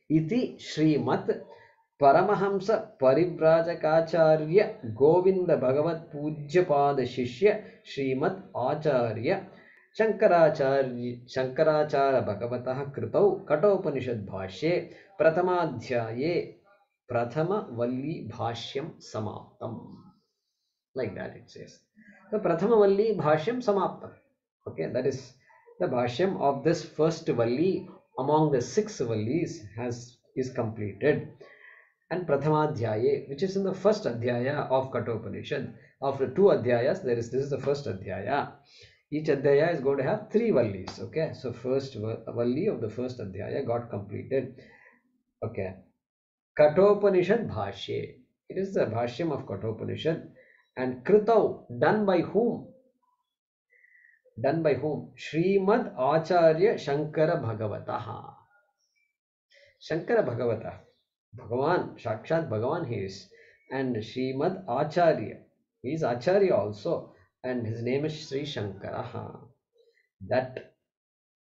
iti Srimat Paramahamsa Parivrajacharya Govinda Bhagavat Pujyapada Shishya Srimat Acharya Shankarachara Bhagavatah Kritau Kathopanishad Bhashye Prathamadhyaye Prathama Valli Bhashyam Samaptam. Like that it says. So Prathama Valli Bhashyam Samaptam. Okay, that is the Bhashyam of this first Valli among the 6 Vallis is completed. And Prathamadhyaye, which is in the first Adhyaya of Kathopanishad. After 2 Adhyayas, this is the first Adhyaya. Each Adhyaya is going to have 3 Vallis. Okay, so first Valli of the first Adhyaya got completed. Okay, Kathopanishad Bhashye. It is the Bhashyam of Kathopanishad. And Kritau, done by whom? Done by whom? Srimad Acharya Shankara Bhagavataha. Shankara Bhagavata. Bhagavan, Sakshat Bhagavan he is. And Srimad Acharya. He is Acharya also. And his name is Sri Shankara. That,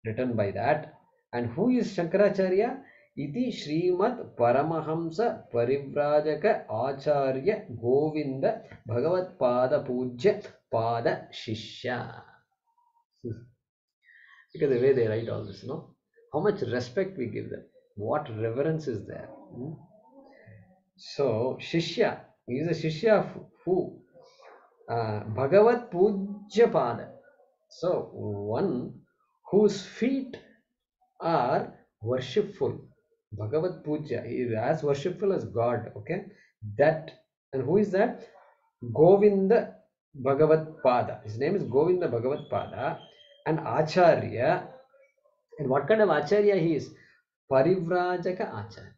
written by that. And who is Shankaracharya? Iti Srimad Paramahamsa Parivrajaka Acharya Govinda Bhagavat Pada Pujya Pada Shishya. Because the way they write all this, no? How much respect we give them. What reverence is there. So, Shishya, he is a Shishya of who? Bhagavat Pujya Pada. So, one whose feet are worshipful. Bhagavat Puja, he is as worshipful as God. Okay, that, and who is that? Govinda Bhagavat Pada. His name is Govinda Bhagavat Pada, and Acharya. And what kind of Acharya he is? Parivrajaka Acharya.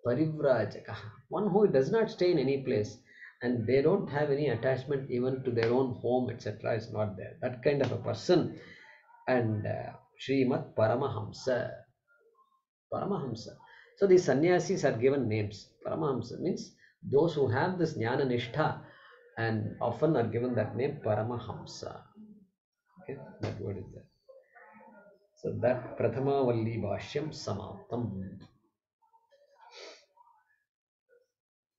Parivrajaka, one who does not stay in any place, and they don't have any attachment even to their own home, etc. is not there. That kind of a person. And Srimat Paramahamsa. Paramahamsa. So these sannyasis are given names. Paramahamsa means those who have this jnana nishtha, and often are given that name Paramahamsa. Okay, that word is there. So that Prathama Valli Bhashyam Samaptam.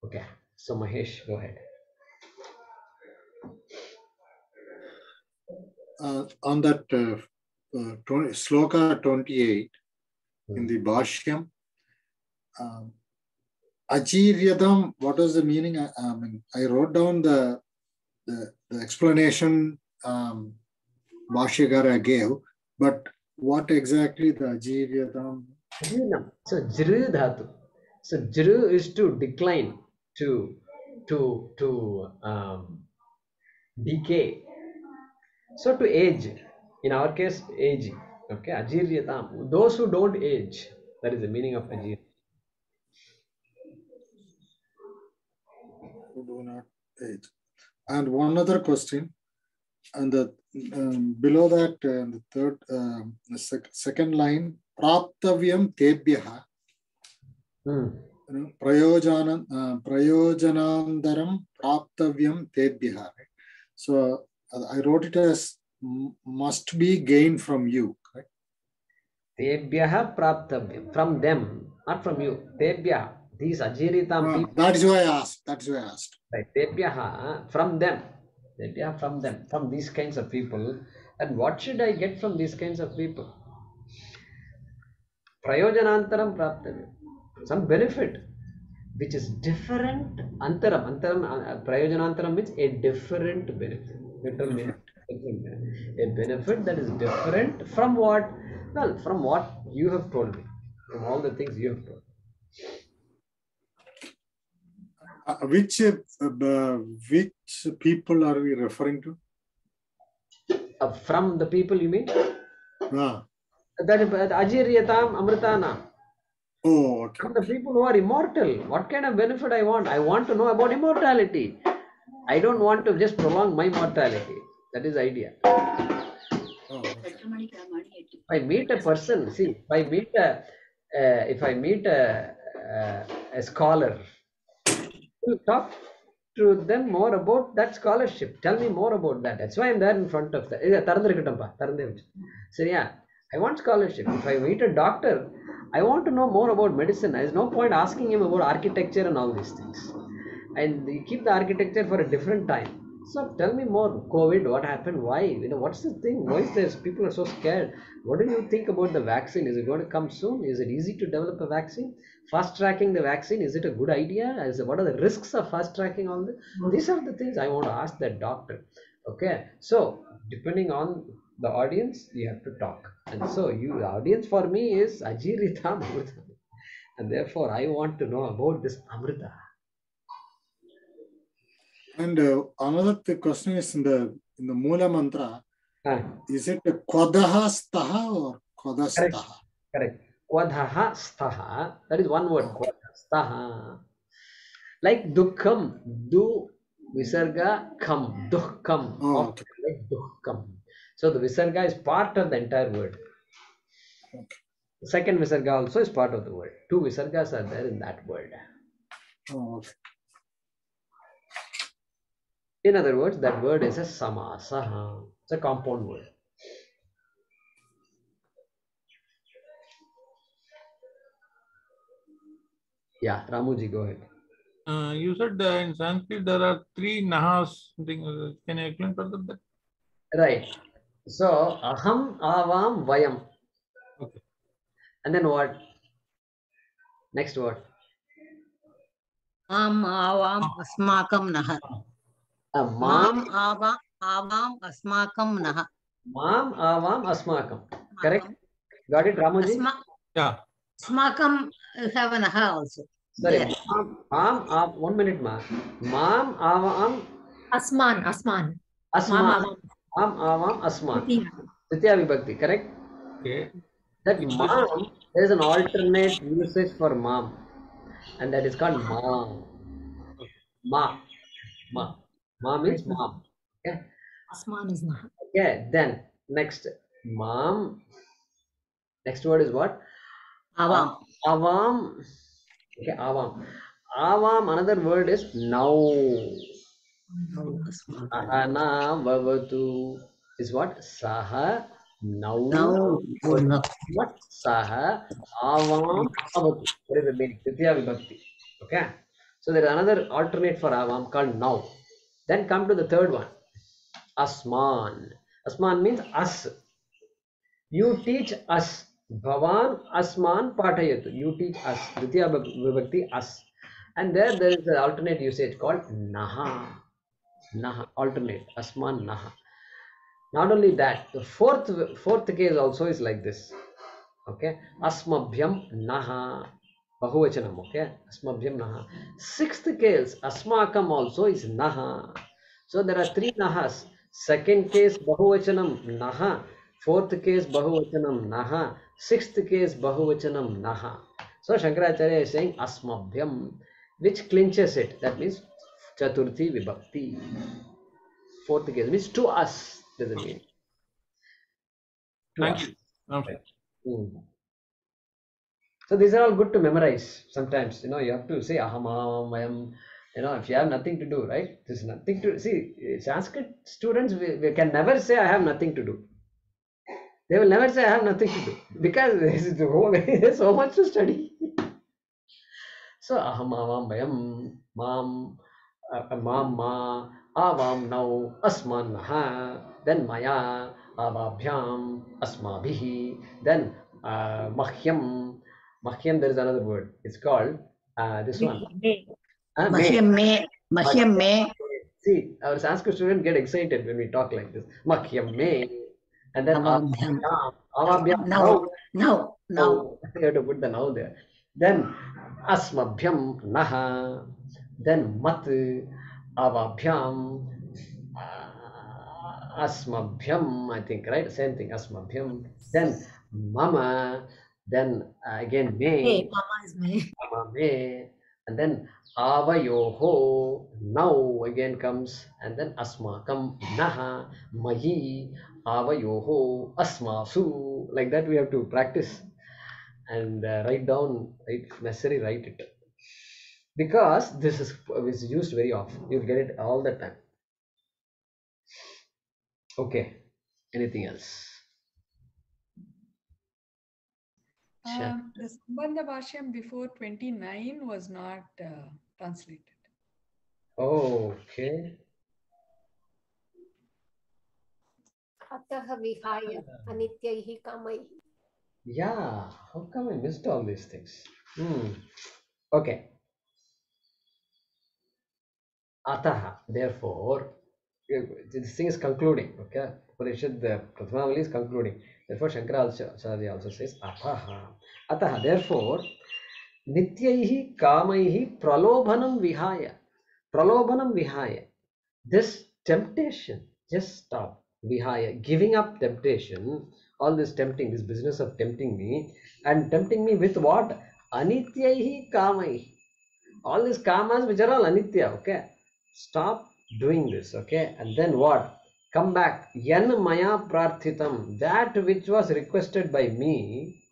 Okay, so Mahesh, go ahead. On that sloka 28 in the Bhashyam, Ajiryadam, what is the meaning? I wrote down the explanation Bhashyagara gave, but what exactly the Ajiryadam? So Jru Dhatu. So Jru is to decline, to decay. So to age. In our case, aging. Okay, Ajiryatam. Those who don't age. That is the meaning of Ajir. Who do not age. And one other question, and the below that, the third, the second line, Praptavyam Tebhyaha. Prayojanandaram Praptavyam Tebhyaha. So I wrote it as must be gained from you. Correct? Tebhyaha Praptavyam. From them, not from you. Tebhyaha. These Ajiritam people. That's why I asked. Right. Tebhyaha, from them. Tebhyaha, from them. From these kinds of people. And what should I get from these kinds of people? Prayojanantaram Praptavyam. Some benefit, which is different. Antaram. Prayojanantaram means a different benefit. A benefit that is different from what? Well, from what you have told me. From all the things you have told me. Which people are we referring to? From the people, you mean? That is Ajiryatam Amritanam. Oh, okay. From the people who are immortal. What kind of benefit I want? I want to know about immortality. I don't want to just prolong my mortality. That is the idea. If I meet a person, see, if I meet a scholar, we'll talk to them more about that scholarship. Tell me more about that. That's why I'm there in front of that. So yeah, I want scholarship. If I meet a doctor, I want to know more about medicine. There's no point asking him about architecture and all these things. And you keep the architecture for a different time. So tell me more. COVID, what happened? Why? What's the thing? Why is this? People are so scared. What do you think about the vaccine? Is it going to come soon? Is it easy to develop a vaccine? Fast tracking the vaccine, is it a good idea? What are the risks of fast tracking all this? These are the things I want to ask that doctor. Okay, so depending on the audience, you have to talk. And so the audience for me is Ajirita Amrita. And therefore, I want to know about this Amrita. And another question is in the Mula Mantra, Ah, is it Kwadaha Staha or correct, Kwadastaha? correct. Kwadhaha staha. That is one word. Kwadha staha. Like dukkam, du visarga kam, dukkam. Oh, Of okay. like dukkam. So the visarga is part of the entire word. Okay. The second visarga also is part of the word. Two visargas are there in that word. Oh, okay. In other words, that word is a samasa. It's a compound word. Yeah, Ramuji, go ahead. You said in Sanskrit there are three nahas. Can you explain further that? Right. So aham, avam, vayam. Okay. And then what? Next word. Am avam asmakam naha. Mam, Avam asmakam naha. mam, avam, asmakam. Correct? Got it, Ramuji? Yeah. Asmakam have a naha also. Sorry, There. mam, 1 minute, ma. Mam, avam, Asman. asman. Mama. Mam, avam, asman. Titiya. Titiya vibhakti, correct? Okay. That It's mom, there is an alternate usage for mom, and that is called mom. Ma, ma, ma means mom. Okay, Asman is naha. okay. Then next, mom. Next word is what? Avam. Avam. Okay, avam. Avam. Another word is now. No, asmakam. Ahana vavatu is what? Saha now. No, no. What? Saha avam avatu. What is the meaning? Titiya vibhakti. Okay. So there is another alternate for avam called now. Then come to the third one. Asman. Asman means us. You teach us. Bhavan asman patayatu. You teach us. Ditya vibhakti us. And there is an alternate usage called naha. Naha. Alternate. Asman naha. Not only that, the fourth case also is like this. Okay. Asmabhyam naha. Bahuvachanam. Okay. Asmabhyam naha. Sixth case, asmakam also is naha. So there are three nahas. Second case, bahuvachanam naha. Fourth case, bahuvachanam naha. Sixth case, bahuvachanam naha. So Shankaracharya is saying asmabhyam, which clinches it. That means chaturthi vibhakti. Fourth case means to us. Doesn't mean to Thank us. you. Namaskar. Right. Hmm. So these are all good to memorize. Sometimes you have to say aham, vayam. If you have nothing to do, right? There's nothing to see. Sanskrit students we can never say I have nothing to do. They will never say I have nothing to do because there's so much to study. So aham, avam, vayam, mam, mam, ma, avam, now, asman, ha, then maya, avabhyam, asmabhihi, then mahyam. Mahyam, there is another word. It's called this one. Me. May. Mahyam me. See, our Sanskrit students get excited when we talk like this. Mahyam me. And then Avabhyam. avabhyam. No. No. Oh, you have to put the now there. Then asmabhyam naha. Then mat avabhyam asmabhyam. I think right. Same thing. Asmabhyam. Then mama. Then again Hey, me. Mama is me. Mama me. And then avayoho. Now again comes. And then asmakam naha. Mahi. Avayoho. Asmasu. Like that we have to practice and write down, if necessary, write it, because this is used very often. You'll get it all the time. Okay, anything else? The Sambandha Bhashyam before 29 was not translated. Okay. अतः विहाय अनित्यैः कामैः. Yeah. How come I missed all these things? Okay. Ataha. Therefore, this thing is concluding. Okay. Parishad, the Prathamavali is concluding. Therefore, Shankaracharya also says Ataha. Ataha. Therefore, Nityaihi kamaihi pralobhanam vihaya. Pralobhanam vihaya. This temptation, just stop. Vihaya. Giving up temptation. All this tempting, this business of tempting me. And tempting me with what? Anityaihi kamaihi. All these kamas which are all anitya, okay? Stop doing this, okay? And then what? Come back. Yan maya prarthitam. That which was requested by me,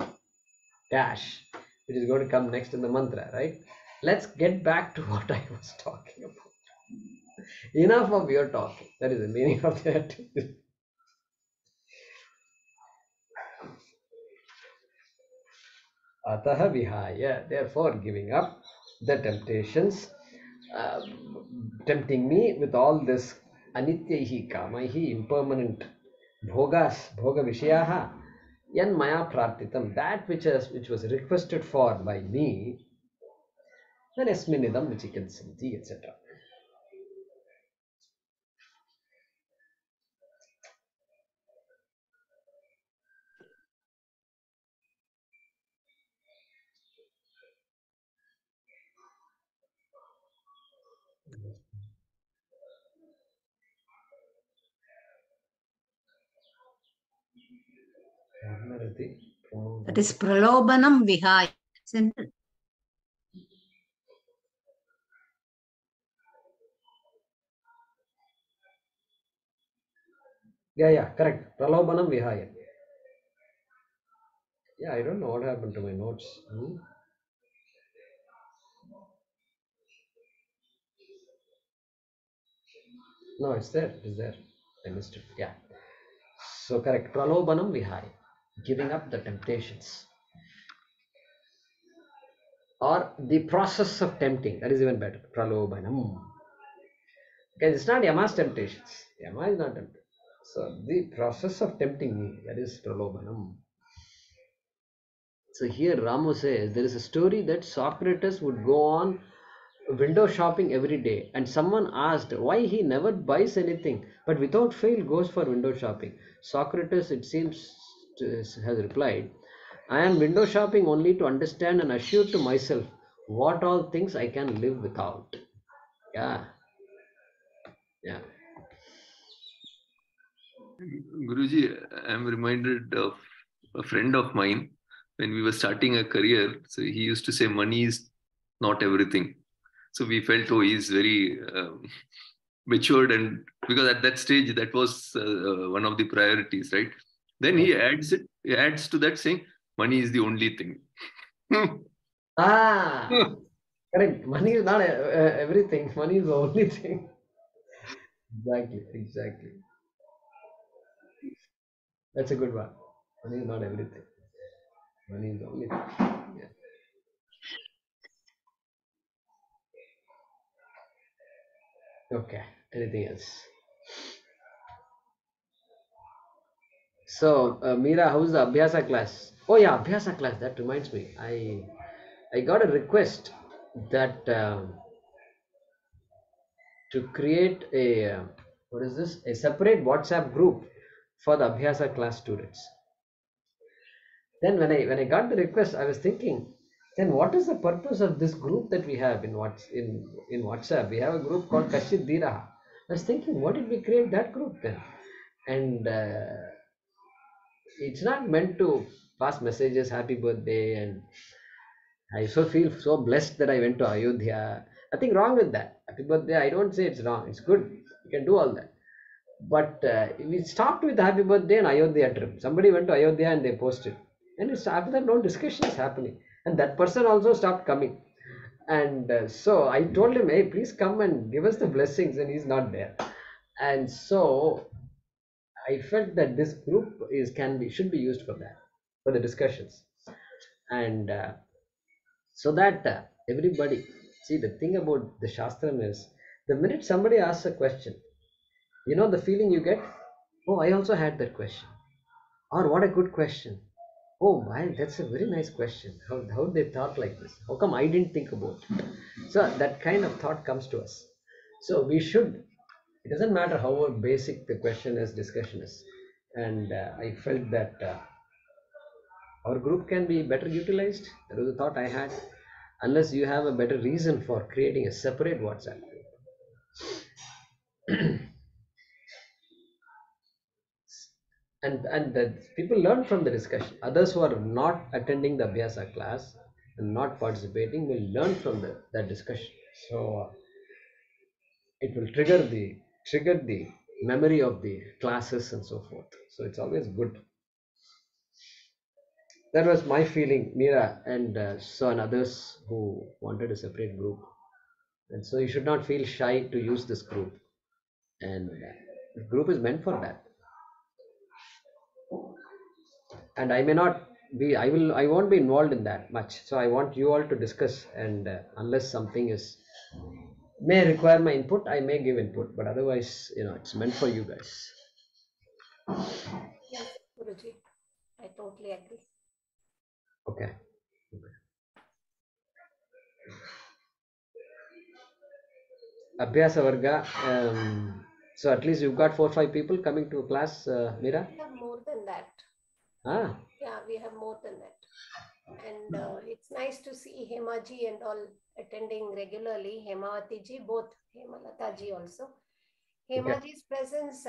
dash, which is going to come next in the mantra, right? Let's get back to what I was talking about. Enough of your talking. That is the meaning of that. Ataha vihaya. Therefore, giving up the temptations, tempting me with all this anityaihi kamaihi, impermanent bhogas, bhoga vishayaha, yan maya prartitam, that which was requested for by me, then esminidam vichikinsanti, etc. That is pralobanam vihaya. Isn't it? Yeah, correct. Pralobanam vihaya. Yeah, I don't know what happened to my notes. No, it's there. It's there. I missed it. Yeah. So correct. Pralobanam vihaya. Giving up the temptations. Or the process of tempting. That is even better. Pralobanam. Because it's not Yama's temptations. Yama is not tempted. So the process of tempting me, that is Pralobanam. So here Ramu says there is a story that Socrates would go on window shopping every day, and someone asked why he never buys anything but without fail goes for window shopping. Socrates, it seems, has replied, I am window shopping only to understand and assure to myself what all things I can live without. Yeah. Guruji, I'm reminded of a friend of mine when we were starting a career. So he used to say, money is not everything. So we felt, oh, he's very matured, and because at that stage that was one of the priorities, right? Then he adds to that saying, money is the only thing. Correct. Money is not everything. Money is the only thing. Exactly. That's a good one. Money is not everything. Money is the only thing. Yeah. Okay. Anything else? So, Meera, how's the Abhyasa class? Oh yeah, Abhyasa class. That reminds me. I got a request that to create a what is this? A separate WhatsApp group for the Abhyasa class students. Then when I got the request, I was thinking, then what is the purpose of this group that we have in WhatsApp? We have a group called Kashit Diraha. I was thinking, what did we create that group then? And it's not meant to pass messages, happy birthday, and I so feel so blessed that I went to Ayodhya. Nothing wrong with that. Happy birthday, I don't say it's wrong. It's good. You can do all that. But we stopped with happy birthday and Ayodhya trip. Somebody went to Ayodhya and they posted. And it's, after that, no discussion is happening. And that person also stopped coming. And so I told him, hey, please come and give us the blessings. And he's not there. And so I felt that this group should be used for that, for the discussions. And so that everybody, see, the thing about the Shastram is, the minute somebody asks a question, you know the feeling you get, oh, I also had that question, or what a good question, oh my, that's a very nice question, how they thought like this, how come I didn't think about it? So that kind of thought comes to us. So we should, it doesn't matter how basic the question is, discussion is. And I felt that our group can be better utilized. That was a thought I had, unless you have a better reason for creating a separate WhatsApp group. And that people learn from the discussion. Others who are not attending the Abhyasa class and not participating will learn from that discussion. So it will trigger the memory of the classes and so forth. So it's always good. That was my feeling, Meera, and so and others who wanted a separate group. And so you should not feel shy to use this group. And the group is meant for that. And I may not be, I won't be involved in that much. So I want you all to discuss, and unless something is may require my input, I may give input, but otherwise, it's meant for you guys. Yes, Guruji. I totally agree. Okay. Abhyasa Varga. So at least you've got 4 or 5 people coming to class, Meera? We have more than that. Ah, Yeah, we have more than that. And it's nice to see Hemaji and all attending regularly. Hemavati ji, both Hemalata ji also. Hemaji's presence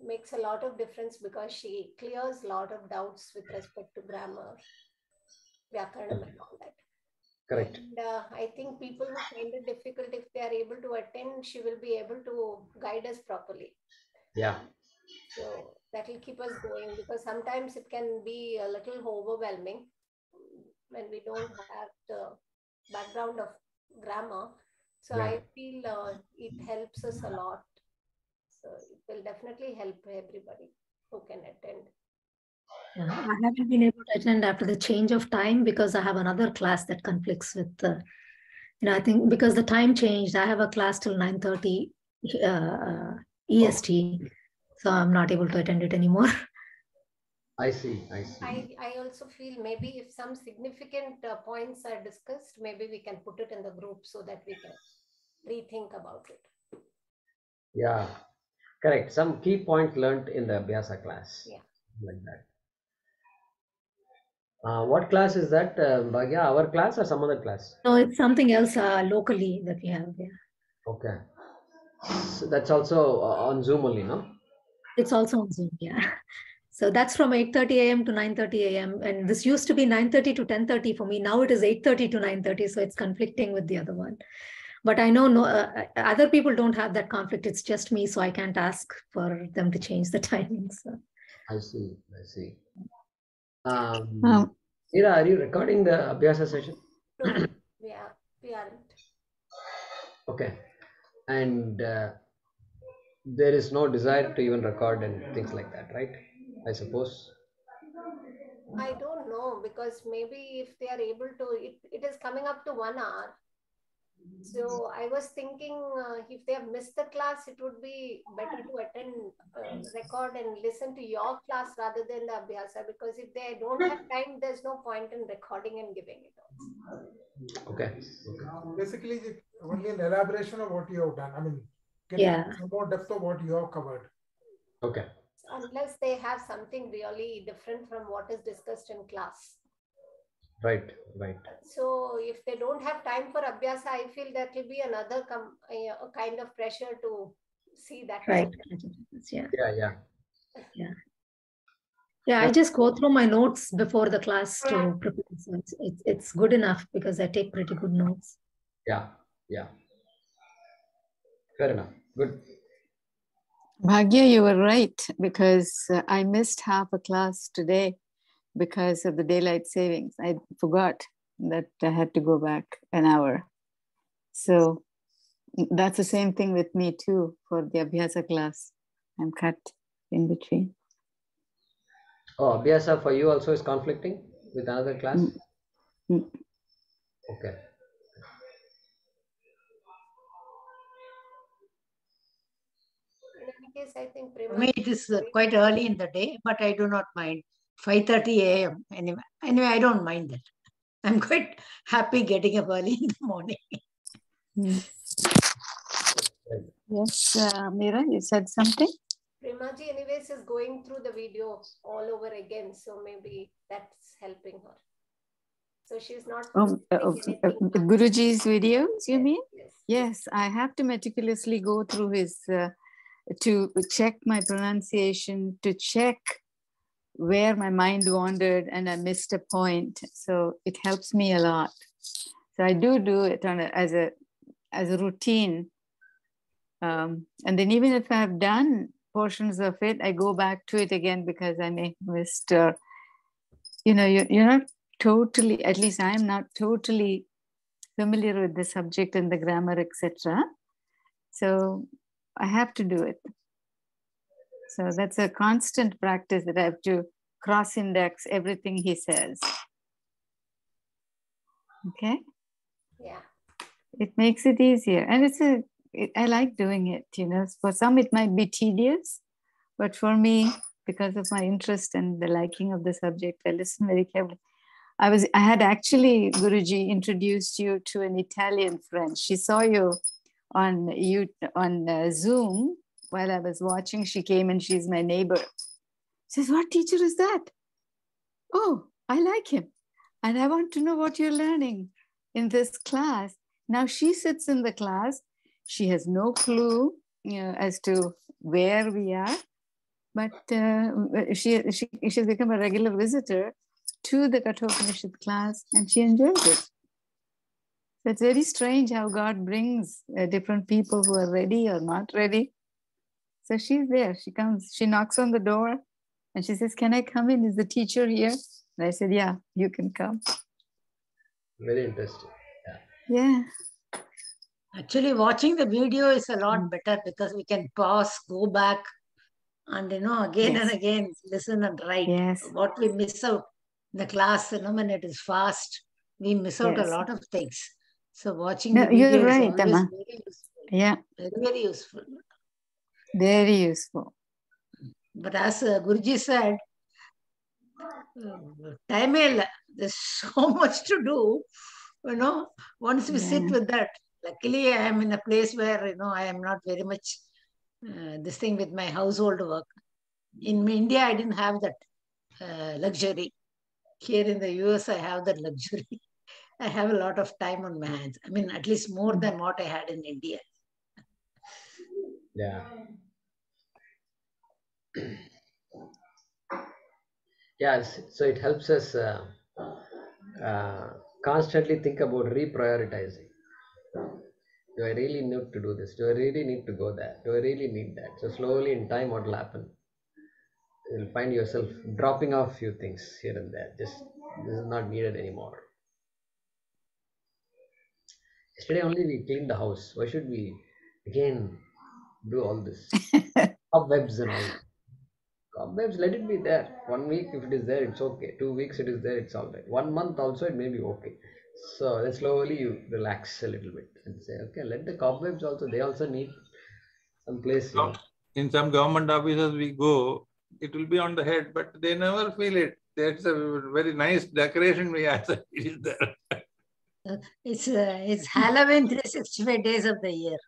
makes a lot of difference because she clears a lot of doubts with respect to grammar, Vyakaranam and all that. correct. And I think people who find it difficult, if they are able to attend, she will be able to guide us properly. Yeah. So that will keep us going, because sometimes it can be a little overwhelming when we don't have the background of grammar. So Yeah. I feel it helps us a lot. So it will definitely help everybody who can attend. Yeah, I haven't been able to attend after the change of time because I have another class that conflicts with I think because the time changed, I have a class till 9:30 EST. So I'm not able to attend it anymore. I see. I also feel maybe if some significant points are discussed, maybe we can put it in the group so that we can rethink about it. Yeah, correct. Some key points learned in the Abhyasa class. Yeah. Like that. What class is that, Bhagya? Our class or some other class? No, it's something else locally that we have. Yeah. Okay. So that's also on Zoom only, no? It's also on Zoom. Yeah. So that's from 8:30 a.m. to 9:30 a.m. And this used to be 9:30 to 10:30 for me. Now it is 8:30 to 9:30. So it's conflicting with the other one. But I know other people don't have that conflict. It's just me. So I can't ask for them to change the timings. So. I see. Meera, are you recording the Abhyasa session? No, we aren't. Okay. And there is no desire to even record and things like that, right? I suppose. I don't know, because maybe if they are able to, it is coming up to 1 hour. So I was thinking if they have missed the class, it would be better to attend, record and listen to your class rather than the Abhyasa, because if they don't have time, there's no point in recording and giving it also. Okay. Basically, only an elaboration of what you have done. I mean, some more depth of what you have covered. Okay. Unless they have something really different from what is discussed in class. Right. So if they don't have time for Abhyasa, I feel that will be another kind of pressure to see that. Right. Yeah. Yeah, I just go through my notes before the class to prepare. So it's good enough because I take pretty good notes. Yeah. Fair enough. Good. Bhagya, you were right, because I missed half a class today because of the daylight savings. I forgot that I had to go back an hour. So that's the same thing with me too for the Abhyasa class. I'm cut in between. Oh, Abhyasa for you also is conflicting with another class? Okay. In any case, I think For me, it is quite early in the day, but I do not mind. 5:30 a.m. Anyway, I don't mind that. I'm quite happy getting up early in the morning. Yes, Meera, you said something? Premaji anyways is going through the video all over again, so maybe that's helping her. So she's not Guruji's videos, you mean? Yes. Yes, I have to meticulously go through his, to check my pronunciation, to check where my mind wandered and I missed a point. So it helps me a lot. So I do it on as a routine. And then even if I've done portions of it, I go back to it again because I may have missed, you're not totally, at least I'm not totally familiar with the subject and the grammar, etc. So I have to do it. So that's a constant practice that I have to cross-index everything he says. Okay? Yeah. It makes it easier. And I like doing it, For some, it might be tedious, but for me, because of my interest and the liking of the subject, I listen very carefully. I had actually, Guruji, introduced you to an Italian friend. She saw you on Zoom while I was watching. She came and she's my neighbor. Says, what teacher is that? Oh, I like him. And I want to know what you're learning in this class. Now she sits in the class. She has no clue as to where we are. But she's become a regular visitor to the Kathopanishad class and she enjoys it. So it's very strange how God brings different people who are ready or not ready. So she's there. She comes, she knocks on the door and she says, can I come in? Is the teacher here? And I said, yeah, you can come. Very interesting. Yeah. Actually, watching the video is a lot better because we can pause, go back, and again and again listen and write. Yes. What we miss out in the class, when it is fast, we miss out a lot of things. So watching the video you're right, is always Amma. very useful. Yeah. Very, very useful. Very useful. But as Guruji said, there's so much to do, once we sit with that. Luckily, I am in a place where, I am not very much this thing with my household work. In India, I didn't have that luxury. Here in the US, I have that luxury. I have a lot of time on my hands. I mean, at least more than what I had in India. Yeah. Yes, so it helps us constantly think about reprioritizing. Do I really need to do this? Do I really need to go there? Do I really need that? So slowly in time, what will happen? You'll find yourself dropping off few things here and there. Just this is not needed anymore. Yesterday only we cleaned the house. Why should we again do all this? Cobwebs and all. Cobwebs, let it be there. 1 week, if it is there, it's okay. 2 weeks, it is there, it's all right. 1 month also, it may be okay. So then slowly you relax a little bit and say, okay, let the cobwebs also, they also need some place. In some government offices we go, it will be on the head, but they never feel it. That's a very nice decoration we have. It is there. It's Halloween 365 days of the year.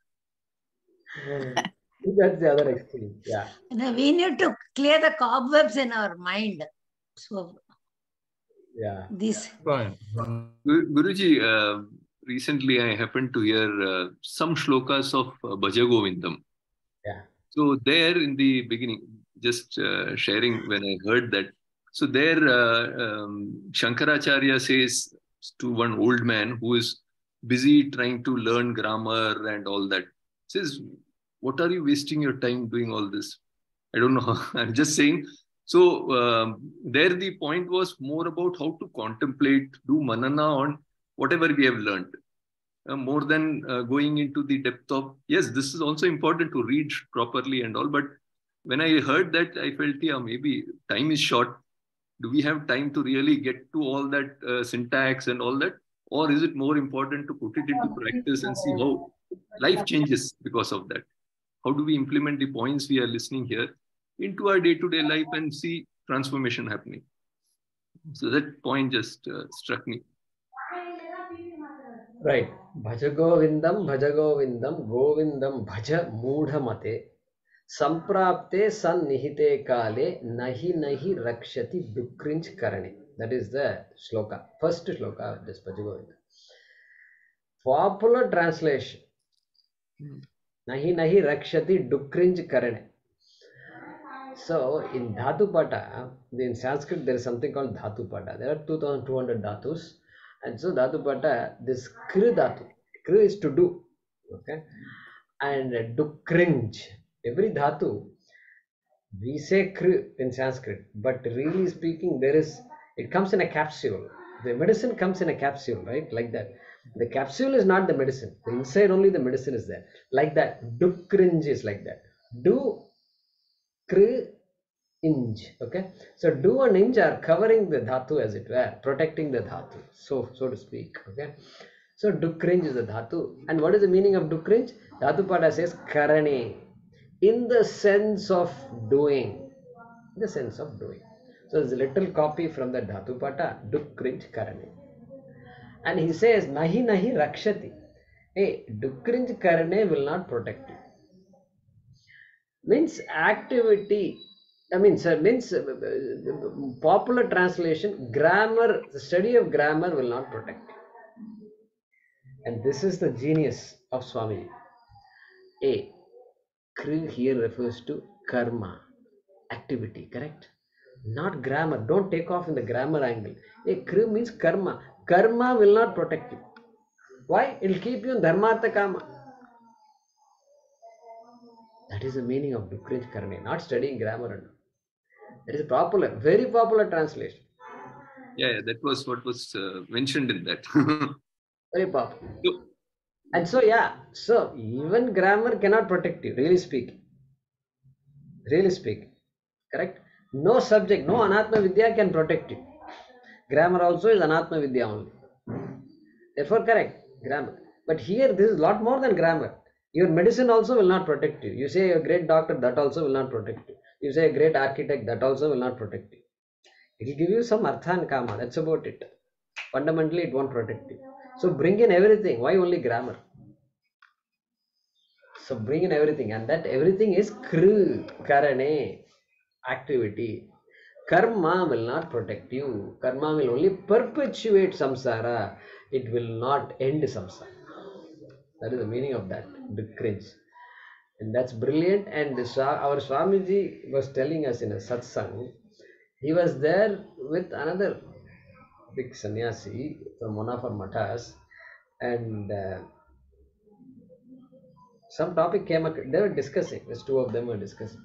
That's the other extreme. Yeah. We need to clear the cobwebs in our mind. So, yeah. This. Guruji, recently I happened to hear some shlokas of Bhaja Govindam. Yeah. So there in the beginning, just sharing when I heard that. So there, Shankaracharya says to one old man who is busy trying to learn grammar and all that, says, what are you wasting your time doing all this? I don't know. I'm just saying. So there the point was more about how to contemplate, do manana on whatever we have learned. More than going into the depth of, yes, this is also important to read properly and all. But when I heard that, I felt, yeah, maybe time is short. Do we have time to really get to all that syntax and all that? Or is it more important to put it into practice and see how life changes because of that? How do we implement the points we are listening here into our day-to-day life and see transformation happening? So that point just struck me. Right. Bhaja Govindam, Govindam Bhaja Mudhamate, Samprapte San Nihite Kale, Nahi Nahi Rakshati Dukrinch Karane. That is the sloka, first sloka of this Bhaja Govindam. Popular translation. Nahi Nahi Rakshati Dukrinch Karane. So in Dhatupata, in Sanskrit there is something called Dhatupata. There are 2200 dhatus. And so Dhatupata, this Kri Dhatu. Kri is to do. Okay. And Dukrinj. Every Dhatu, we say Kri in Sanskrit. But really speaking, it comes in a capsule. The medicine comes in a capsule, right? Like that. The capsule is not the medicine. The inside only the medicine is there. Like that. Dukrinj is like that. Do Kri inj. Okay, so do and inj are covering the dhatu, as it were, protecting the dhatu, so to speak. Okay, so dukrinj is the dhatu. And what is the meaning of dukrinj? Dhatu pada says karane, in the sense of doing. In the sense of doing. So there's a little copy from the dhatu pada, dukrinj karane. And he says nahi nahi rakshati. Hey, dukrinj karane will not protect you. Means activity. I mean, sir, means popular translation, grammar, the study of grammar will not protect you. And this is the genius of Swami. A, Kri here refers to karma, activity, correct? Not grammar. Don't take off in the grammar angle. A, Kri means karma. Karma will not protect you. Why? It will keep you in dharmartha kama. That is the meaning of Dukrinj Karne, not studying grammar. That is a popular, very popular translation. Yeah, that was what was mentioned in that. Very popular. And so, yeah, so even grammar cannot protect you, really speaking. Really speaking. Correct? No subject, no Anatma Vidya can protect you. Grammar also is Anatma Vidya only. Therefore, correct, grammar. But here, this is a lot more than grammar. Your medicine also will not protect you. You say a great doctor, that also will not protect you. You say a great architect, that also will not protect you. It will give you some artha and kama, that's about it. Fundamentally, it won't protect you. So bring in everything. Why only grammar? So bring in everything, and that everything is kru, karane, activity. Karma will not protect you. Karma will only perpetuate samsara. It will not end samsara. That is the meaning of that, Dukrinj. And that's brilliant. And our Swamiji was telling us in a satsang, he was there with another big sannyasi from one of our matas, and some topic came up. They were discussing. These two of them were discussing,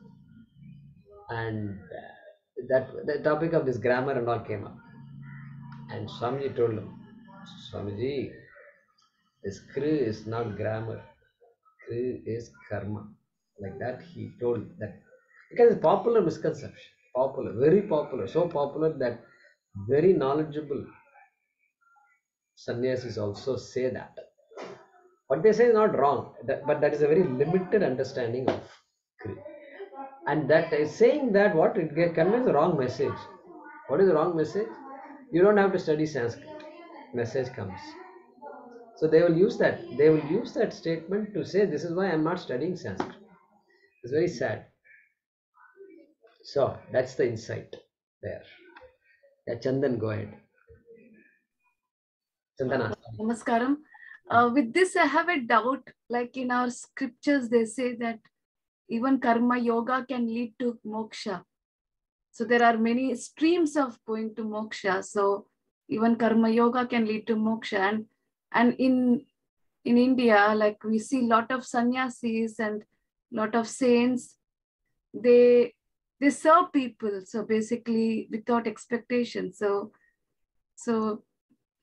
and that the topic of this grammar and all came up. And Swamiji told him, Swamiji, this kri is not grammar. Kri is karma. Like that, he told that, because it's popular misconception. Popular, very popular, so popular that very knowledgeable sannyasis also say that. What they say is not wrong, but that is a very limited understanding of Kri. And that is saying that what it conveys the wrong message. What is the wrong message? You don't have to study Sanskrit. Message comes. So they will use that. They will use that statement to say, this is why I'm not studying Sanskrit. It's very sad. So that's the insight there. Yeah, Chandan, go ahead. Chandana. Namaskaram. With this, I have a doubt. Like in our scriptures, they say that even karma yoga can lead to moksha. So there are many streams of going to moksha. So even karma yoga can lead to moksha. And in India, like we see a lot of sannyasis and lot of saints, they serve people. So basically without expectation. So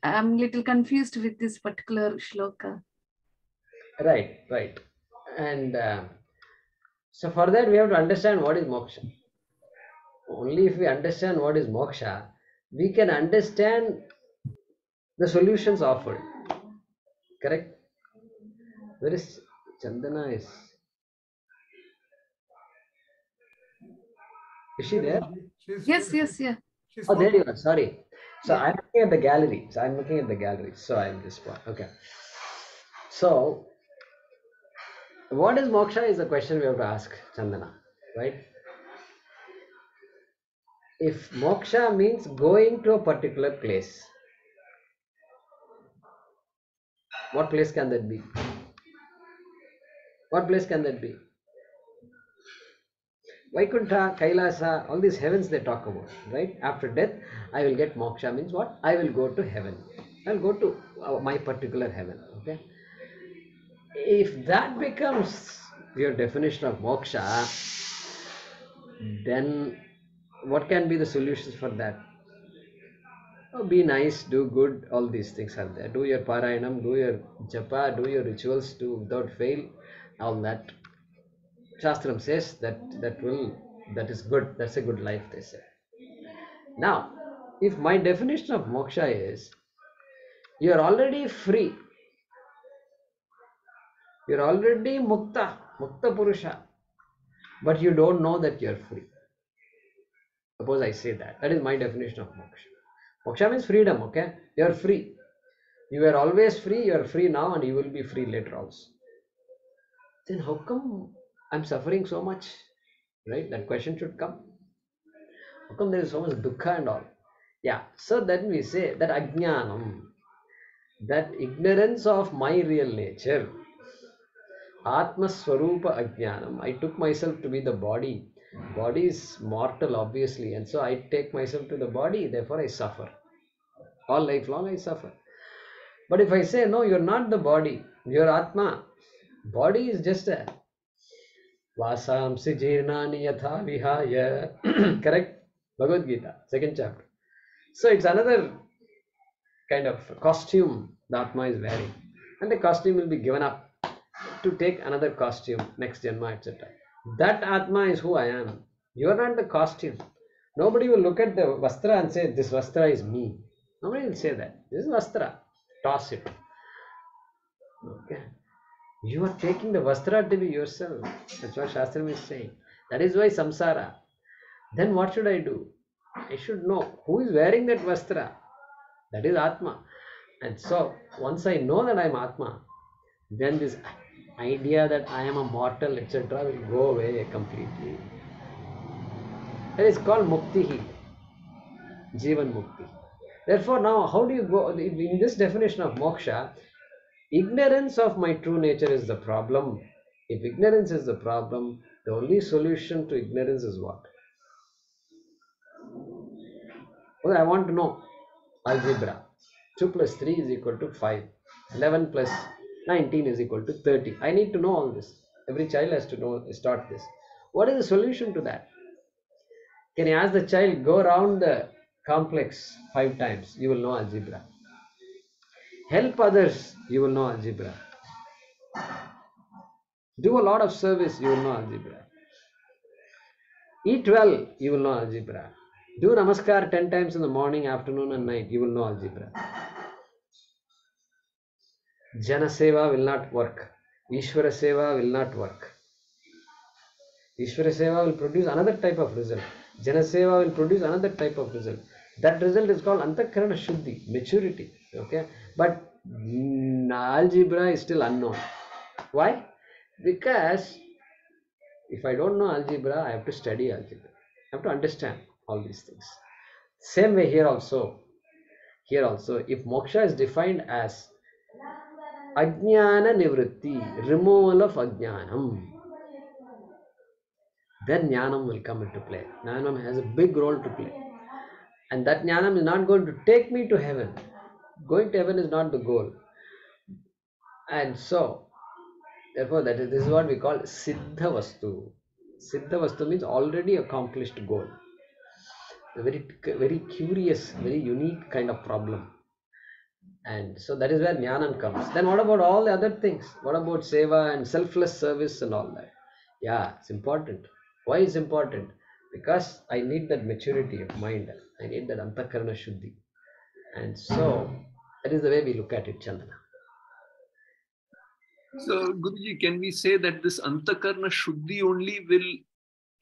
I'm a little confused with this particular shloka. Right. And so for that, we have to understand what is moksha. Only if we understand what is moksha, we can understand the solutions offered. Correct? Where is Chandana? Is she there? Yes, yes, yeah. Oh, there you are. Sorry. So Yeah. I'm looking at the gallery. So I'm this one. Okay. So what is moksha is the question we have to ask, Chandana. Right? If moksha means going to a particular place, what place can that be? What place can that be? Vaikuntha, Kailasa, all these heavens they talk about, right? After death, I will get moksha means what? I will go to heaven. I'll go to my particular heaven. Okay. If that becomes your definition of moksha, then what can be the solutions for that? Oh, be nice, do good, all these things are there. Do your parayanam, do your japa, do your rituals, do without fail, all that. Shastram says that is good, that's a good life, they say. Now, if my definition of moksha is you are already free, you're already mukta purusha, but you don't know that you're free. Suppose I say that is my definition of moksha. Moksha means freedom, okay? You're free. You were always free, you're free now, and you will be free later also. Then how come I'm suffering so much? Right? That question should come. How come there is so much dukkha and all? Yeah. So then we say that ajnanam, that ignorance of my real nature, Atma Swarupa Ajnanam. I took myself to be the body. Body is mortal, obviously, and so I take myself to the body, therefore I suffer. All life long I suffer. But if I say, no, you're not the body, you're Atma. Body is just a Vasamsi Jirnani Yatha Vihaya. Correct? Bhagavad Gita, second chapter. So it's another kind of costume the Atma is wearing. And the costume will be given up to take another costume, next Janma, etc. That Atma is who I am. You are not the costume. Nobody will look at the Vastra and say, this Vastra is me. Nobody will say that. This is Vastra. Toss it. Okay. You are taking the Vastra to be yourself. That's what Shastram is saying. That is why samsara. Then what should I do? I should know who is wearing that Vastra. That is Atma. And so, once I know that I am Atma, then this idea that I am a mortal, etc., will go away completely. That is called muktihi, Jivan Mukti. Therefore, now how do you go in this definition of moksha? Ignorance of my true nature is the problem. If ignorance is the problem, the only solution to ignorance is what? Well, I want to know algebra. 2 plus 3 is equal to 5. 11 plus 19 is equal to 30. I need to know all this. Every child has to know, start this. What is the solution to that? Can you ask the child, go around the complex 5 times, you will know algebra. Help others, you will know algebra. Do a lot of service, you will know algebra. Eat well, you will know algebra. Do namaskar 10 times in the morning, afternoon and night, you will know algebra. Jana Seva will not work. Ishvara Seva will not work. Ishvara Seva will produce another type of result. Jana Seva will produce another type of result. That result is called Antakarana Shuddhi, maturity. Okay? But algebra is still unknown. Why? Because if I don't know algebra, I have to study algebra. I have to understand all these things. Same way here also. Here also, if moksha is defined as Ajnana Nivritti, removal of Ajnanam, then Jnanam will come into play. Jnanam has a big role to play. And that Jnanam is not going to take me to heaven. Going to heaven is not the goal. And so, therefore, this is what we call Siddha Vastu. Siddha Vastu means already accomplished goal. A very curious, very unique kind of problem. And so that is where Jnanam comes. Then what about all the other things? What about Seva and selfless service and all that? Yeah, it's important. Why is important? because I need that maturity of mind. I need that antakarana shuddhi. And so that is the way we look at it, Chandana. So, Guruji, can we say that this antakarana shuddhi only will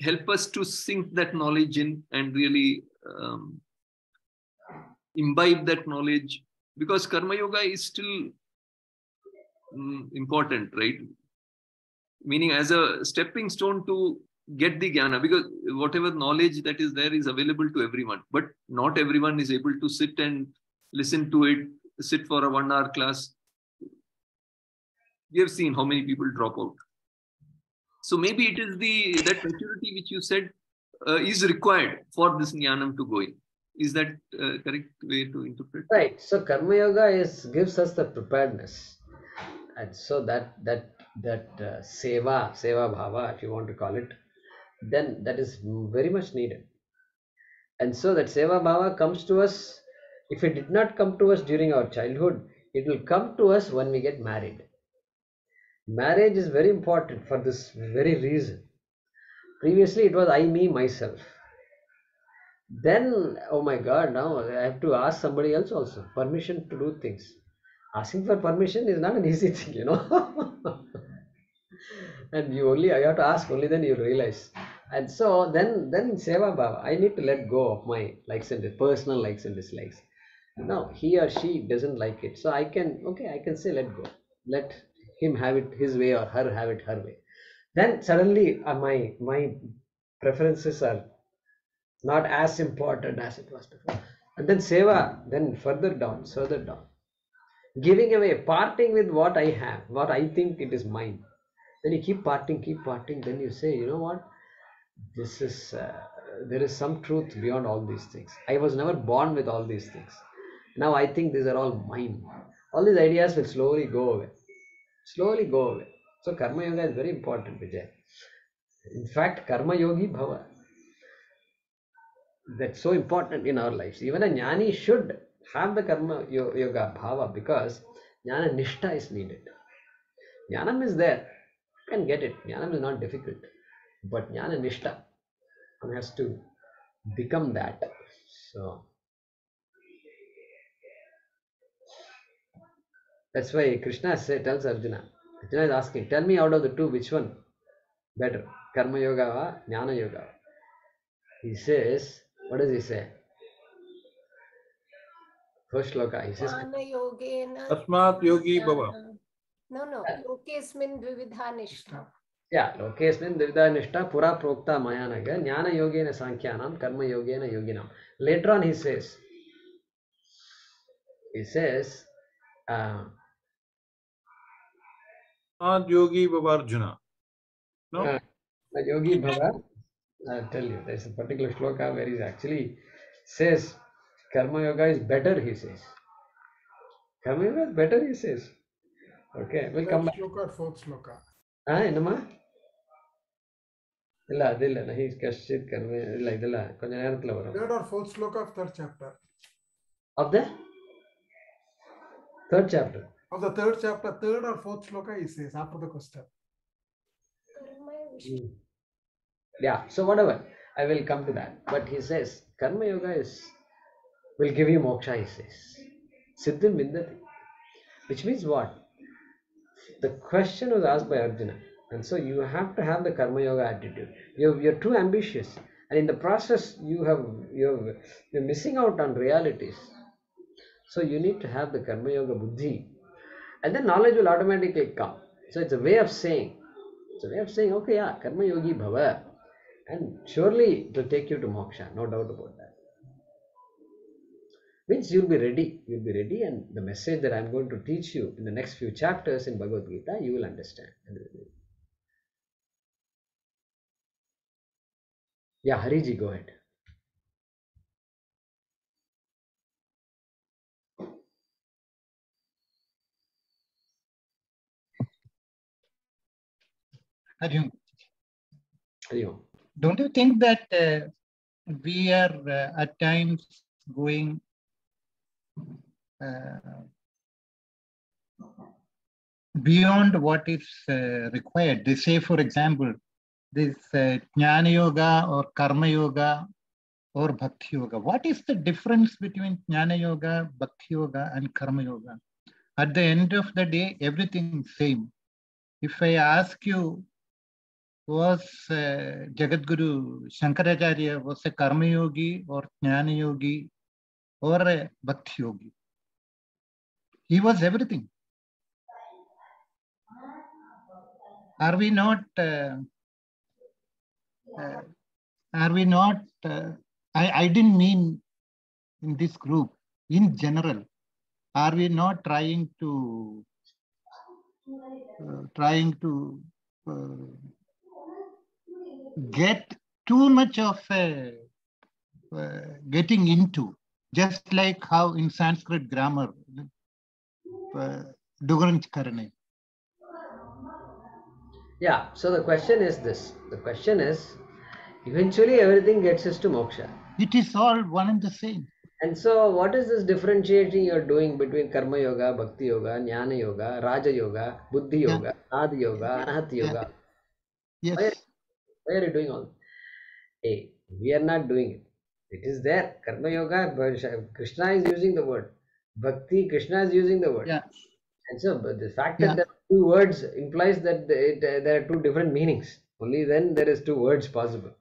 help us to sink that knowledge in and really imbibe that knowledge? Because karma yoga is still important, right? Meaning as a stepping stone to get the jnana, because whatever knowledge that is there is available to everyone, but not everyone is able to sit and listen to it, sit for a 1 hour class. We have seen how many people drop out. So maybe it is that maturity which you said is required for this jnanam to go in. Is that correct way to interpret? Right. So karma yoga gives us the preparedness, and so that seva bhava, if you want to call it, then that is very much needed. And so that seva bhava comes to us. If it did not come to us during our childhood, it will come to us when we get married. Marriage is very important for this very reason. Previously, it was I, me, myself. Then, oh my God, now I have to ask somebody else also permission to do things. Asking for permission is not an easy thing, you know. And I have to ask, only then you realize. And so then seva bhava, I need to let go of my personal likes and dislikes. Now he or she doesn't like it, so I can say let go, let him have it his way or her have it her way. Then suddenly my preferences are not as important as it was before. And then seva, then further down, giving away, parting with what I have, what I think it is mine. Then you keep parting, then you say, you know what, this is there is some truth beyond all these things. I was never born with all these things. Now I think these are all mine. All these ideas will slowly go away. So karma yoga is very important, Vijay. In fact, karma yogi bhava, that's so important in our lives. Even a jnani should have the karma yoga bhava, because jnana nishta is needed. Jnanam is there, you can get it. Jnanam is not difficult, but jnana nishta, one has to become that. So that's why Krishna tells Arjuna. Arjuna is asking, tell me out of the two, which one better, karma yoga or jnana yoga? He says, what does he say? First shloka, he says, Tasmat yogi bhava. No. Lokesmin dvividha nishta. Yeah, lokesmin dvividha nishta pura prokta mayanaga jnana yogena sankhyanam karma yogena yoginam. Later on he says, Yogi bhava Arjuna. No? Yogi bhava, I'll tell you, there's a particular shloka where he actually says karma yoga is better, he says. Karma yoga is better, he says. Okay, we'll come back. Shloka, fourth shloka. Enama? ಇಲ್ಲ ಅದಿಲ್ಲ ನಹಿ ಕಶ್ಚಿತ್ ಕರ್ಮ ಇಲ್ಲ ಇದೆಲ್ಲ ಕೊಂಚ ನೇರத்துல வரும். Third or fourth shloka of third chapter. Of the third chapter. Of the third chapter, third or fourth shloka he says after the question. Yeah, so whatever, I will come to that. But he says karma yoga will give you moksha, he says. Siddhim vindati. Which means what? The question was asked by Arjuna. And so you have to have the karma yoga attitude. You're too ambitious, and in the process you're missing out on realities. So you need to have the karma yoga buddhi, and then knowledge will automatically come. So it's a way of saying, okay, yeah, karma yogi bhava, and surely it will take you to moksha, no doubt about that. Means you'll be ready, and the message that I'm going to teach you in the next few chapters in Bhagavad Gita, you will understand. Yeah, Hariji, go ahead. Hari Om. Don't you think that we are at times going beyond what is required? They say, for example, this Jnana Yoga or Karma Yoga or Bhakti Yoga. What is the difference between Jnana Yoga, Bhakti Yoga, and Karma Yoga? At the end of the day, everything same. If I ask you, was Jagadguru Shankaracharya was a Karma Yogi or Jnana Yogi or a Bhakti Yogi? He was everything. Are we not? I didn't mean in this group. In general, are we not trying to get too much of getting into, just like how in Sanskrit grammar, Dugaranch Karane. Yeah, so the question is this. The question is, eventually everything gets us to moksha. It is all one and the same. And so what is this differentiating you're doing between Karma Yoga, Bhakti Yoga, Jnana Yoga, Raja Yoga, Buddhi Yoga, Adi Yoga, Anahat Yoga? Yes. Why are you doing all? Hey, we are not doing it. It is there. Karma Yoga, Krishna is using the word. Bhakti, Krishna is using the word. Yeah. And so the fact that there are two words implies that there are two different meanings. Only then there is two words possible.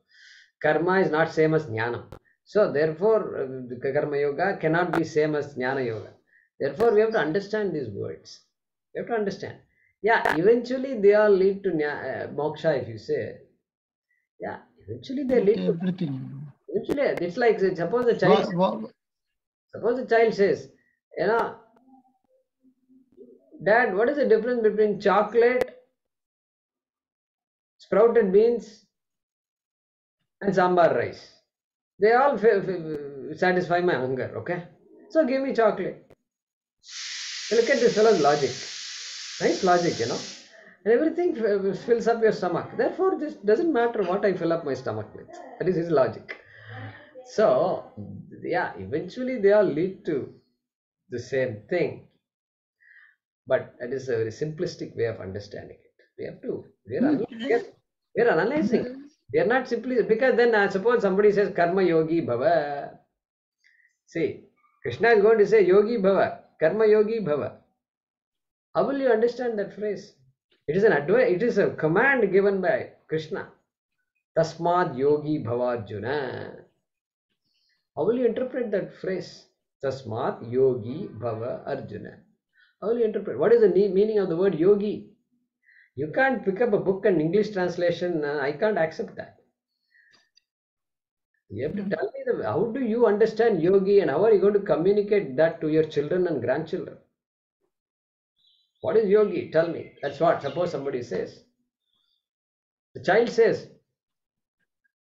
Karma is not same as Jnana. So therefore, Karma Yoga cannot be same as Jnana Yoga. Therefore, we have to understand these words. We have to understand. Yeah, eventually they all lead to moksha, if you say. Yeah, eventually they lead to everything. Eventually, it's like, suppose the child says, you know, Dad, what is the difference between chocolate, sprouted beans, and sambar rice? They all satisfy my hunger, okay? So give me chocolate. Look at this fellow's logic. Nice logic, you know. And everything fills up your stomach. Therefore, this doesn't matter what I fill up my stomach with. That is his logic. So, yeah, eventually they all lead to the same thing. But that is a very simplistic way of understanding it. We have to, we are analyzing. We are not simply, because then suppose somebody says karma yogi bhava. See, Krishna is going to say yogi bhava, karma yogi bhava. How will you understand that phrase? It is an advice, it is a command given by Krishna. Tasmad yogi bhava Arjuna. How will you interpret that phrase? Tasmad yogi bhava Arjuna. How will you interpret? What is the meaning of the word yogi? You can't pick up a book and English translation. I can't accept that. You have to tell me how do you understand yogi and how are you going to communicate that to your children and grandchildren? What is yogi? Tell me. That's what. Suppose somebody says. The child says,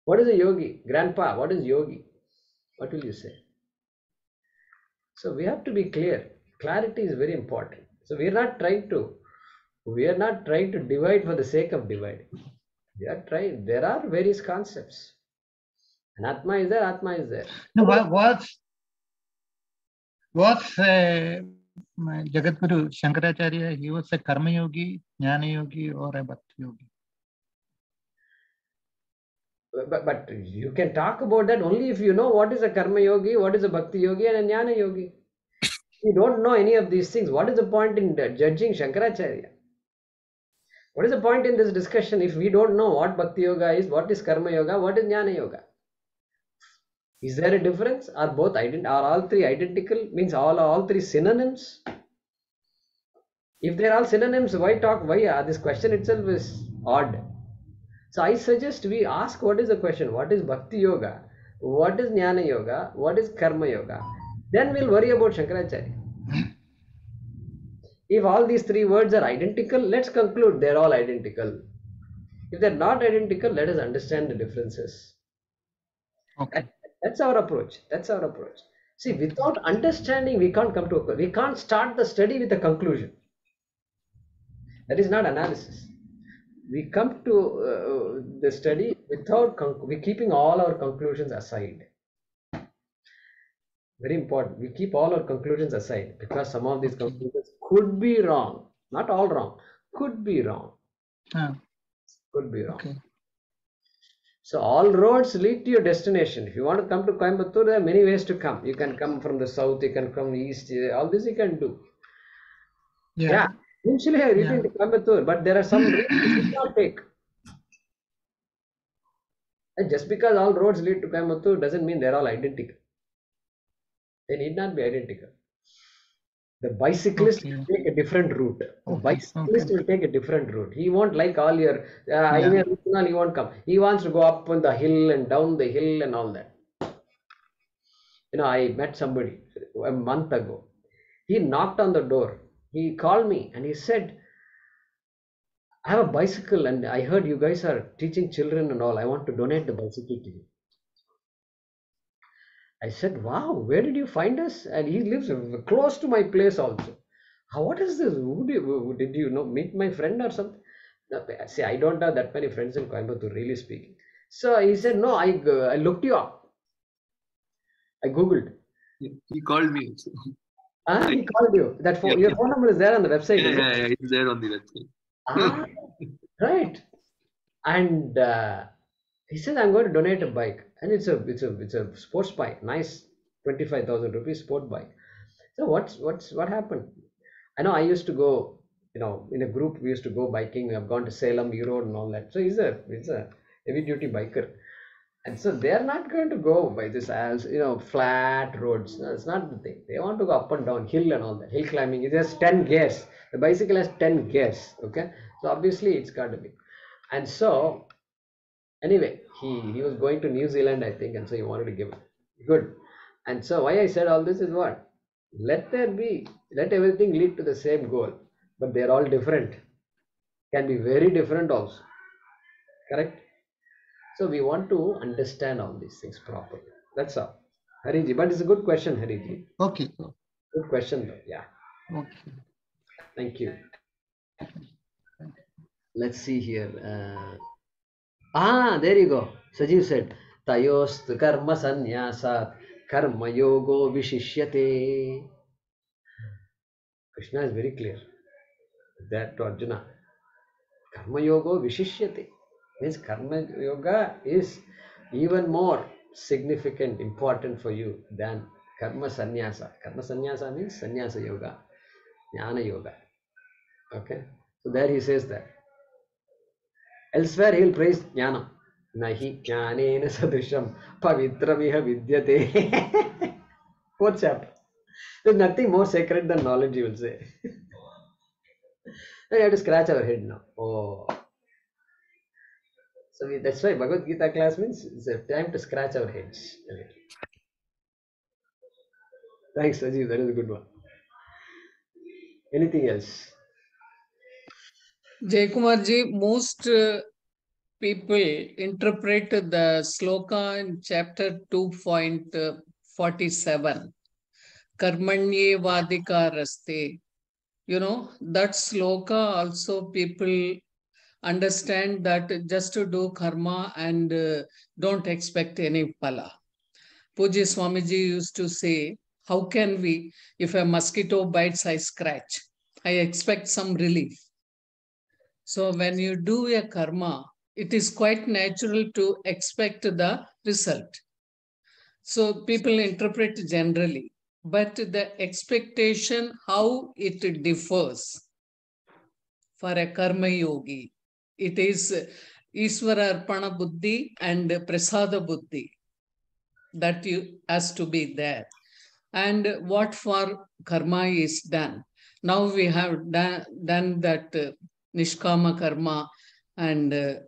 what is a yogi? Grandpa, what is yogi? What will you say? So we have to be clear. Clarity is very important. So we are not trying to divide for the sake of dividing. We are trying. There are various concepts. And Atma is there, Atma is there. No, what's Jagadguru Shankaracharya? He was a Karma Yogi, Jnana Yogi, or a Bhakti Yogi? But you can talk about that only if you know what is a Karma Yogi, what is a Bhakti Yogi, and a Jnana Yogi. You don't know any of these things. What is the point in judging Shankaracharya? What is the point in this discussion if we don't know what Bhakti Yoga is, what is Karma Yoga, what is Jnana Yoga? Is there a difference? Are all three identical? Means all three synonyms? If they are all synonyms, why talk? This question itself is odd. So I suggest we ask what is the question? What is Bhakti Yoga? What is Jnana Yoga? What is Karma Yoga? Then we'll worry about Shankaracharya. If all these three words are identical, let's conclude they're all identical. If they're not identical, let us understand the differences. Okay. That's our approach. See, without understanding, we can't start the study with a conclusion. That is not analysis. We come to the study without we're keeping all our conclusions aside. Very important. We keep all our conclusions aside because some of these conclusions could be wrong. Not all wrong. Could be wrong. Could be wrong. Okay. So all roads lead to your destination. If you want to come to Coimbatore, there are many ways to come. You can come from the south, you can come east, all this you can do. Yeah, eventually I returned to Coimbatore, but there are some routes you should not take. And just because all roads lead to Coimbatore doesn't mean they're all identical. They need not be identical. The bicyclist will take a different route. The bicyclist will take a different route. He won't like all your highway route, he won't come. He wants to go up on the hill and down the hill and all that. You know, I met somebody a month ago. He knocked on the door. He called me and he said, I have a bicycle and I heard you guys are teaching children and all. I want to donate the bicycle to you. I said, wow, where did you find us? And he lives close to my place also. What is this? Did you know, meet my friend or something? No, see, I don't have that many friends in Coimbatore, really speaking. So he said, no, I looked you up. I Googled. He called me. He called you. That phone, your phone number is there on the website. Yeah, it's there on the website. Right. And he says, I'm going to donate a bike. And it's a sports bike, nice 25,000 rupees sport bike. So what happened? I know I used to go, you know, in a group we used to go biking. We have gone to Salem, Erode and all that. So he's a heavy duty biker. And so they're not going to go by this as, you know, flat roads. No, it's not the thing. They want to go up and down, hill and all that. Hill climbing. It has 10 gears. The bicycle has 10 gears. Okay. So obviously it's got to be. And so anyway, he was going to New Zealand, I think, and so he wanted to give it. Good. And so why I said all this is what? Let everything lead to the same goal, but they're all different. Can be very different also. Correct? So we want to understand all these things properly. That's all. Hariji, but it's a good question, Hariji. Okay. Good question though. Yeah. Okay. Thank you. Let's see here. There you go. Sajiv said, Tayost karma sanyasat karma yogo vishishyate. Krishna is very clear. That to Arjuna. Karma yogo vishishyate. Means karma yoga is even more significant, important for you than karma sannyasa. Karma sannyasa means sannyasa yoga, jnana yoga. Okay. So there he says that. Elsewhere he will praise jnana. Nahi jnanena sadrisham pavitramiha vidyate. Fourth chapter. There's nothing more sacred than knowledge, you will say. We have to scratch our head now. Oh. So that's why Bhagavad Gita class means it's a time to scratch our heads. Thanks, Rajiv. That is a good one. Anything else? Jaykumarji, most people interpret the sloka in chapter 2.47, Karmanye Vadika Raste. You know, that sloka also people understand that just to do karma and don't expect any phala. Pujya Swamiji used to say, how can we, if a mosquito bites, I scratch. I expect some relief. So when you do a karma, it is quite natural to expect the result. So people interpret generally, but the expectation, how it differs for a karma yogi, it is Isvara Arpana Buddhi and Prasada Buddhi that has to be there. And what for karma is done. Now we have done that Nishkama karma and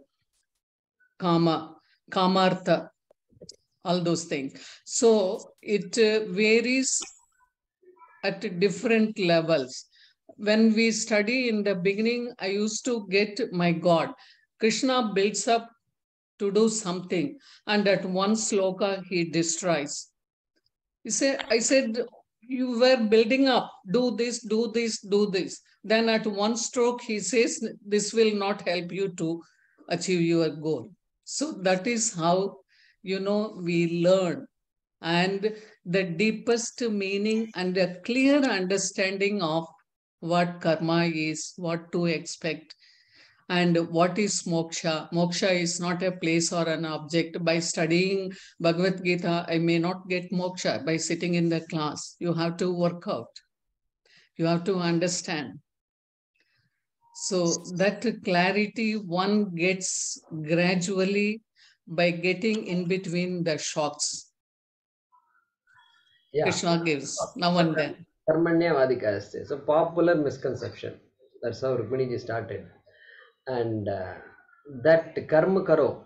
Kamartha, all those things. So it varies at different levels. When we study in the beginning, I used to get my God. Krishna builds up to do something, and at one sloka he destroys. I said, you were building up, do this, do this, do this. Then at one stroke, he says, this will not help you to achieve your goal. So that is how, we learn. And the deepest meaning and a clear understanding of what karma is, what to expect. And what is moksha? Moksha is not a place or an object. By studying Bhagavad Gita, I may not get moksha by sitting in the class. You have to work out. You have to understand. So that clarity one gets gradually by getting in between the shocks. Yeah. Krishna gives now and then. Karmanyavadika asti. So popular misconception. That's how Rukminiji started. And that karma karo,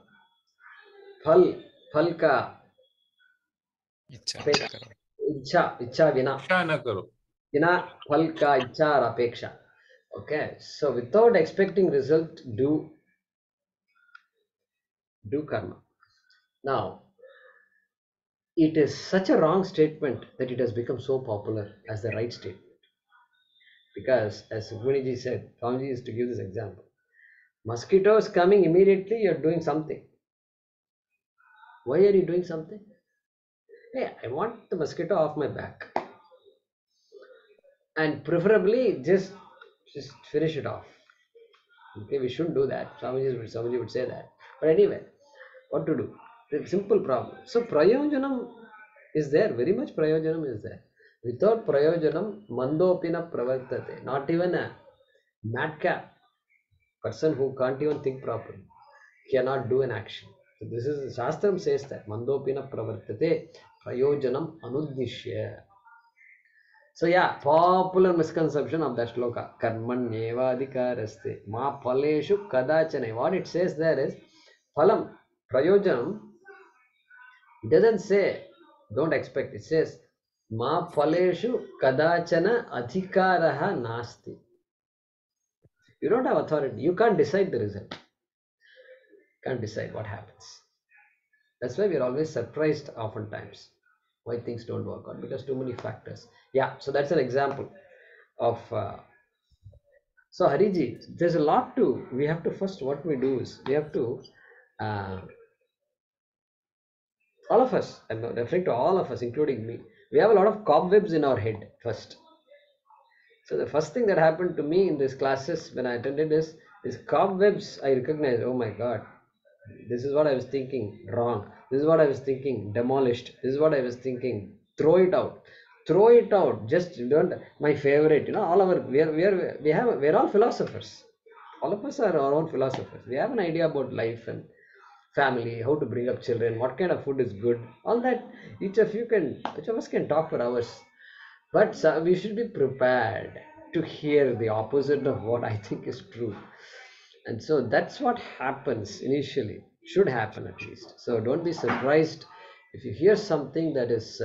phal ka इच्छा विना फल का इच्छा और अपेक्षा. Okay, so without expecting result, do karma. Now, it is such a wrong statement that it has become so popular as the right statement. Because as Sukhmaniji said, Swamiji used to give this example. Mosquitoes coming immediately, you're doing something. Why are you doing something? Hey, I want the mosquito off my back. And preferably just finish it off. Okay, we shouldn't do that. Swamiji would say that. But anyway, what to do? The simple problem. So prayojanam is there. Very much prayojanam is there. Without prayojanam, mandopina pravartate. Not even a madcap person who can't even think properly cannot do an action. So this is Shastram says that mandopina pravartate prayojanam anuddishya. So yeah, popular misconception of that shloka. Karmanyeva adhikaraste. Ma phaleshu kadachane. What it says there is phalam, prayojanam. It doesn't say don't expect. It says ma phaleshu kadachana adhikaraha nasti. You don't have authority. You can't decide the result. Can't decide what happens. That's why we are always surprised oftentimes why things don't work out, because too many factors. Yeah, so that's an example of so Hariji, there's a lot to, we have to first, what we do is, we have to, all of us, I'm referring to all of us, including me, we have a lot of cobwebs in our head first. So the first thing that happened to me in these classes when I attended is cobwebs. I recognized, oh my God, this is what I was thinking, wrong. This is what I was thinking, demolished. This is what I was thinking, throw it out. Throw it out. Just don't. My favorite, all our we're all philosophers. All of us are our own philosophers. We have an idea about life and family, how to bring up children, what kind of food is good, all that. Each of us can talk for hours. But we should be prepared to hear the opposite of what I think is true. And so that's what happens initially, should happen at least. So don't be surprised if you hear something that is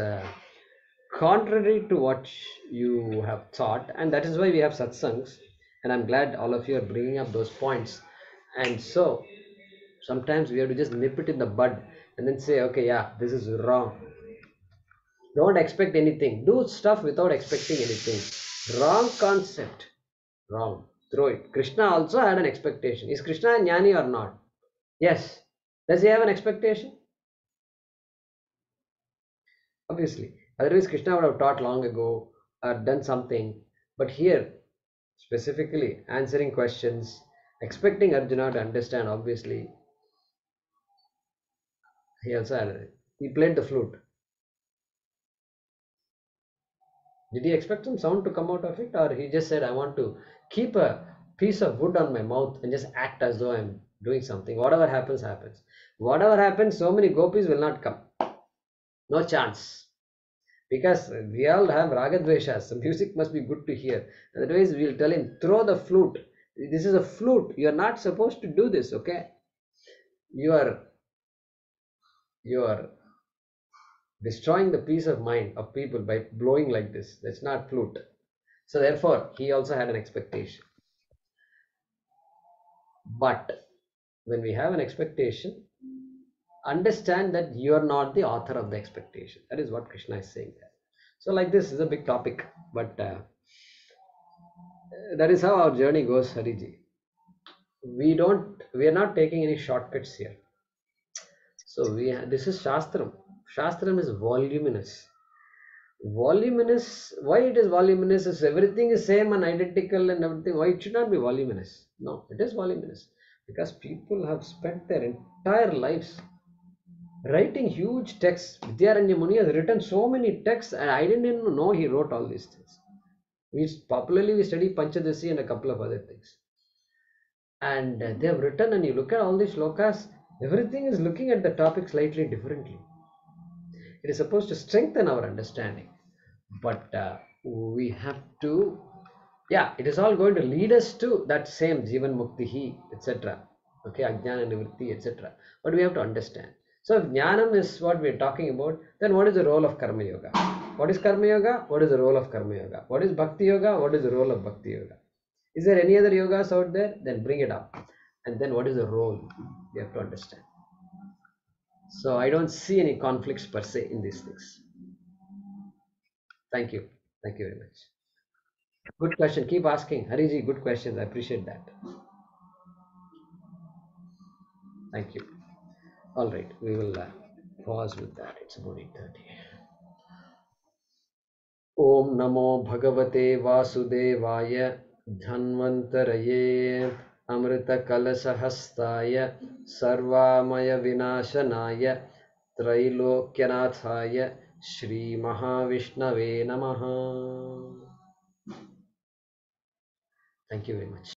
contrary to what you have thought. And that is why we have satsangs. And I'm glad all of you are bringing up those points. And so sometimes we have to just nip it in the bud and then say, okay, yeah, this is wrong. Don't expect anything. Do stuff without expecting anything. Wrong concept. Wrong. Throw it. Krishna also had an expectation. Is Krishna a jnani or not? Yes. Does he have an expectation? Obviously. Otherwise, Krishna would have taught long ago or done something. But here, specifically answering questions, expecting Arjuna to understand, obviously, he also had it. He played the flute. Did he expect some sound to come out of it, or he just said, I want to keep a piece of wood on my mouth and just act as though I'm doing something? Whatever happens, happens. Whatever happens, so many gopis will not come. No chance. Because we all have ragadveshas. The music must be good to hear. Otherwise, we'll tell him, throw the flute. This is a flute. You're not supposed to do this, okay? You are destroying the peace of mind of people by blowing like this. That's not flute. So therefore, he also had an expectation. But when we have an expectation, understand that you are not the author of the expectation. That is what Krishna is saying there. So like this is a big topic, but that is how our journey goes, Hariji. We are not taking any shortcuts here. So this is Shastram. Shastram is voluminous. Voluminous, why it is voluminous is everything is same and identical and everything. Why it should not be voluminous? No, it is voluminous because people have spent their entire lives writing huge texts. Vidyaranya Muni has written so many texts, and I didn't even know he wrote all these things. We study Panchadasi and a couple of other things, and they have written. And you look at all these shlokas, everything is looking at the topic slightly differently. It is supposed to strengthen our understanding, but we have to, yeah, it is all going to lead us to that same Jivan Muktihi, etc. Okay, Ajnana Nivritti, etc. But we have to understand. So if Jnanam is what we are talking about, then what is the role of Karma Yoga? What is Karma Yoga? What is the role of Karma Yoga? What is Bhakti Yoga? What is the role of Bhakti Yoga? Is there any other yogas out there? Then bring it up. And then what is the role? We have to understand. So I don't see any conflicts per se in these things. Thank you. Thank you very much. Good question. Keep asking. Hariji, good questions. I appreciate that. Thank you. All right. We will pause with that. It's about 8:30. Om Namo Bhagavate Vasudevaya Dhanvantaraye Amrita Kalasahastaya Sarvamaya Vinashanaya Trailokyanathaye Shri Mahavishnave Namaha. Thank you very much.